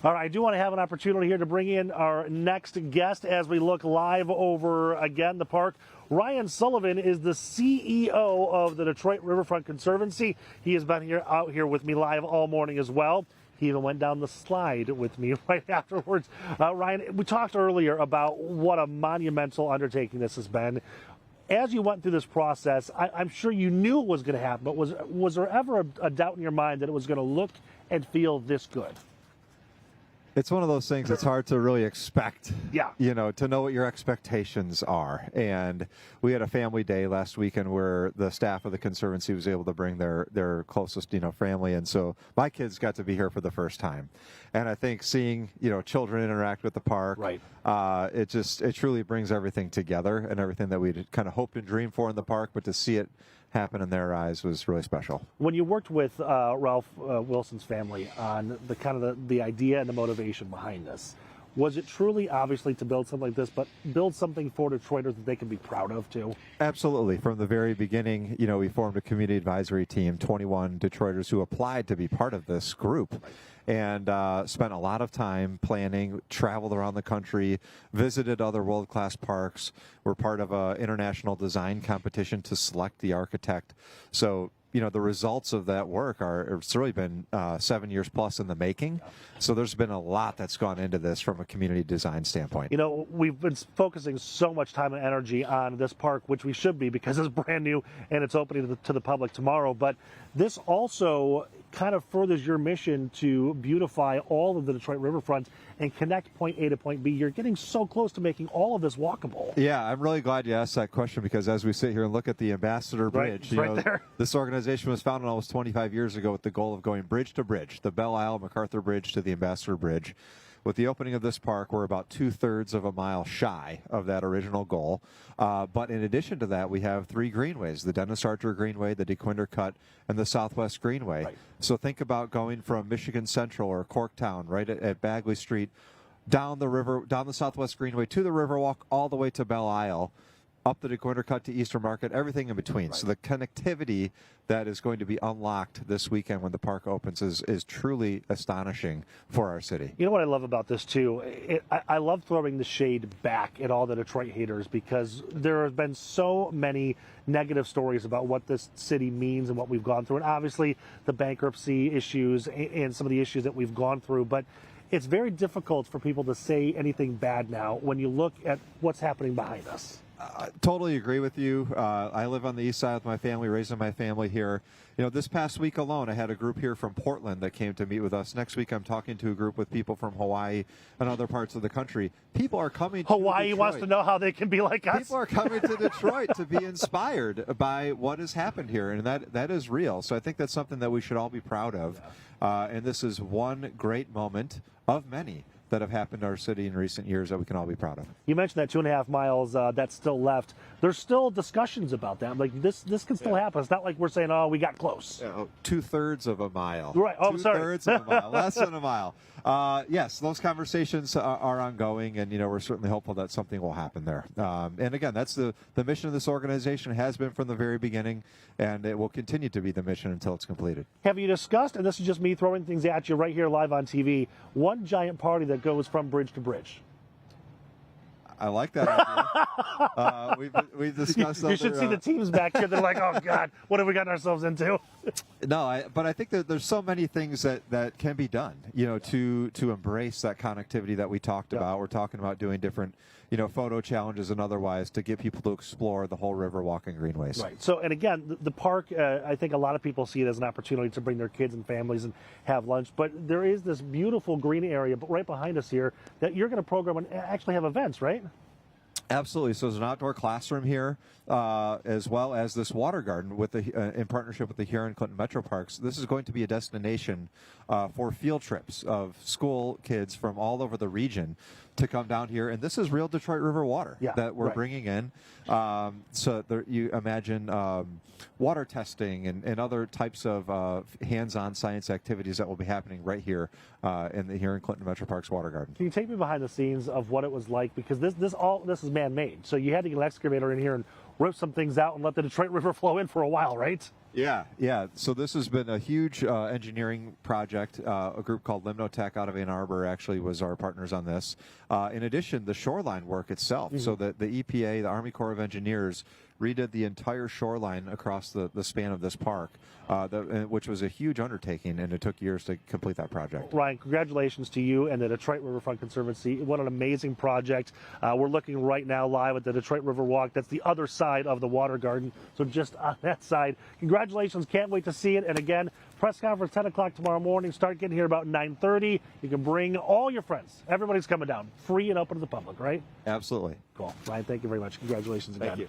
All right, I do want to have an opportunity here to bring in our next guest as we look live over, again, the park. Ryan Sullivan is the CEO of the Detroit Riverfront Conservancy. He has been out here with me live all morning as well. He even went down the slide with me right afterwards. Ryan, we talked earlier about what a monumental undertaking this has been. As you went through this process, I'm sure you knew it was going to happen, but was there ever a doubt in your mind that it was going to look and feel this good? It's one of those things that's hard to really expect, yeah. To know what your expectations are. And we had a family day last weekend where the staff of the Conservancy was able to bring their closest, family. And so my kids got to be here for the first time. And I think seeing, children interact with the park, right. It truly brings everything together and everything that we'd kind of hoped and dreamed for in the park, but to see it happen in their eyes was really special. When you worked with Ralph Wilson's family on the idea and the motivation behind this, was it truly obviously to build something like this, but build something for Detroiters that they can be proud of too? Absolutely. From the very beginning, we formed a community advisory team, 21 Detroiters who applied to be part of this group. Right. And spent a lot of time planning, traveled around the country, visited other world-class parks. We're part of an international design competition to select the architect. So, the results of that work it's really been 7 years plus in the making. So there's been a lot that's gone into this from a community design standpoint. We've been focusing so much time and energy on this park, which we should be because it's brand new and it's opening to the public tomorrow. But this also kind of furthers your mission to beautify all of the Detroit Riverfront and connect point A to point B. You're getting so close to making all of this walkable. Yeah, I'm really glad you asked that question because as we sit here and look at the Ambassador Bridge, right there. This organization was founded almost 25 years ago with the goal of going bridge to bridge, the Belle Isle MacArthur Bridge to the Ambassador Bridge. With the opening of this park, we're about 2/3 of a mile shy of that original goal. But in addition to that, we have 3 greenways, the Dennis Archer Greenway, the DeQuinder Cut, and the Southwest Greenway. Right. So think about going from Michigan Central or Corktown, right at Bagley Street, down the Southwest Greenway to the Riverwalk, all the way to Belle Isle, up the DeQuinder Cut to Eastern Market, everything in between. Right. So the connectivity that is going to be unlocked this weekend when the park opens is truly astonishing for our city. You know what I love about this, too? I love throwing the shade back at all the Detroit haters because there have been so many negative stories about what this city means and what we've gone through. And obviously the bankruptcy issues and some of the issues that we've gone through. But it's very difficult for people to say anything bad now when you look at what's happening behind us. I totally agree with you. I live on the east side with my family, raising my family here. This past week alone, I had a group here from Portland that came to meet with us. Next week, I'm talking to a group with people from Hawaii and other parts of the country. People are coming to Hawaii Detroit. Wants to know how they can be like us. People are coming to Detroit to be inspired by what has happened here, and that is real. So I think that's something that we should all be proud of. And this is one great moment of many that have happened to our city in recent years that we can all be proud of. You mentioned that 2.5 miles that's still left. There's still discussions about that. Like this can still happen. It's not like we're saying, oh, we got close. 2/3 of a mile. Right. Oh, I'm sorry. 2/3 of a mile, less than a mile. Yes, those conversations are ongoing, and we're certainly hopeful that something will happen there. And again, that's the mission of this organization has been from the very beginning, and it will continue to be the mission until it's completed. Have you discussed, and this is just me throwing things at you right here live on TV, one giant party that goes from bridge to bridge? I like that idea. We've discussed. You should see the teams back here. They're like, "Oh God, what have we gotten ourselves into?" No, but I think that there's so many things that can be done, to embrace that connectivity that we talked about. We're talking about doing different, photo challenges and otherwise to get people to explore the whole river walking greenways. Right. So, and again, the park, I think a lot of people see it as an opportunity to bring their kids and families and have lunch. But there is this beautiful green area right behind us here that you're going to program and actually have events, right? Absolutely. So there's an outdoor classroom here, as well as this water garden in partnership with the Huron Clinton Metro Parks. This is going to be a destination for field trips of school kids from all over the region to come down here. And this is real Detroit River water that we're bringing in. So there, you imagine water testing and other types of hands-on science activities that will be happening right here in the Huron Clinton Metro Parks water garden. Can you take me behind the scenes of what it was like? Because this is man-made. So you had to get an excavator in here and rip some things out and let the Detroit River flow in for a while, right? Yeah. So this has been a huge engineering project. A group called Limnotech out of Ann Arbor actually was our partners on this. In addition, the shoreline work itself. So the EPA, the Army Corps of Engineers, redid the entire shoreline across the span of this park, which was a huge undertaking, and it took years to complete that project. Ryan, congratulations to you and the Detroit Riverfront Conservancy. What an amazing project. We're looking right now live at the Detroit River Walk. That's the other side of the water garden, so just on that side. Congratulations. Can't wait to see it. And again, press conference 10 o'clock tomorrow morning. Start getting here about 9:30. You can bring all your friends. Everybody's coming down. Free and open to the public, right? Absolutely. Cool. Ryan, thank you very much. Congratulations again. Thank you.